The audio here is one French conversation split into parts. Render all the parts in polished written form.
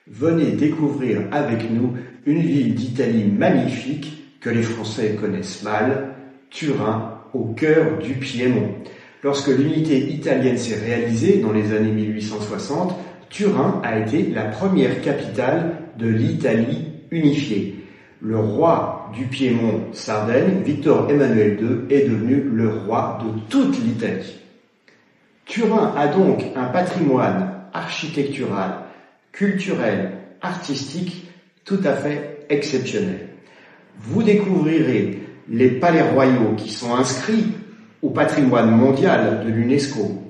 Venez découvrir avec nous une ville d'Italie magnifique que les Français connaissent mal, Turin, au cœur du Piémont. Lorsque l'unité italienne s'est réalisée dans les années 1860, Turin a été la première capitale de l'Italie unifiée. Le roi du Piémont, Sardaigne, Victor Emmanuel II, est devenu le roi de toute l'Italie. Turin a donc un patrimoine architectural, culturel, artistique tout à fait exceptionnel. Vous découvrirez les palais royaux qui sont inscrits au patrimoine mondial de l'UNESCO.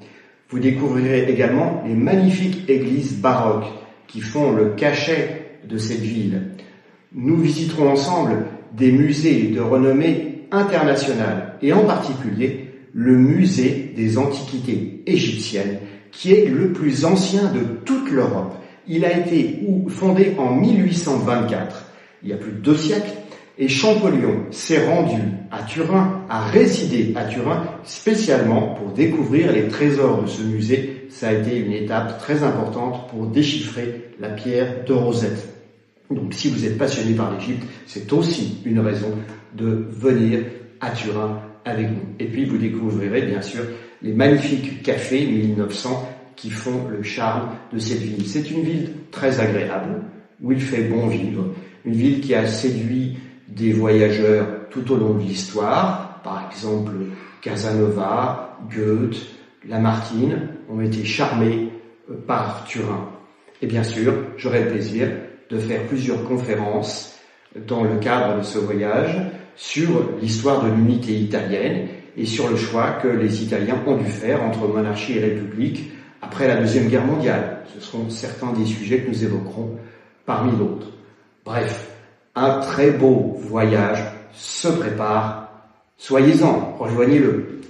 Vous découvrirez également les magnifiques églises baroques qui font le cachet de cette ville. Nous visiterons ensemble des musées de renommée internationale et en particulier le musée des antiquités égyptiennes qui est le plus ancien de toute l'Europe. Il a été fondé en 1824, il y a plus de 2 siècles, et Champollion s'est rendu à Turin, a résidé à Turin spécialement pour découvrir les trésors de ce musée. Ça a été une étape très importante pour déchiffrer la pierre de Rosette. Donc si vous êtes passionné par l'Égypte, c'est aussi une raison de venir à Turin avec nous. Et puis vous découvrirez bien sûr les magnifiques cafés 1900 qui font le charme de cette ville. C'est une ville très agréable, où il fait bon vivre, une ville qui a séduit des voyageurs tout au long de l'histoire, par exemple Casanova, Goethe, Lamartine ont été charmés par Turin. Et bien sûr, j'aurai le plaisir de faire plusieurs conférences dans le cadre de ce voyage sur l'histoire de l'unité italienne et sur le choix que les Italiens ont dû faire entre monarchie et république après la Deuxième Guerre mondiale. Ce seront certains des sujets que nous évoquerons parmi d'autres. Bref, un très beau voyage se prépare. Soyez-en, rejoignez-le.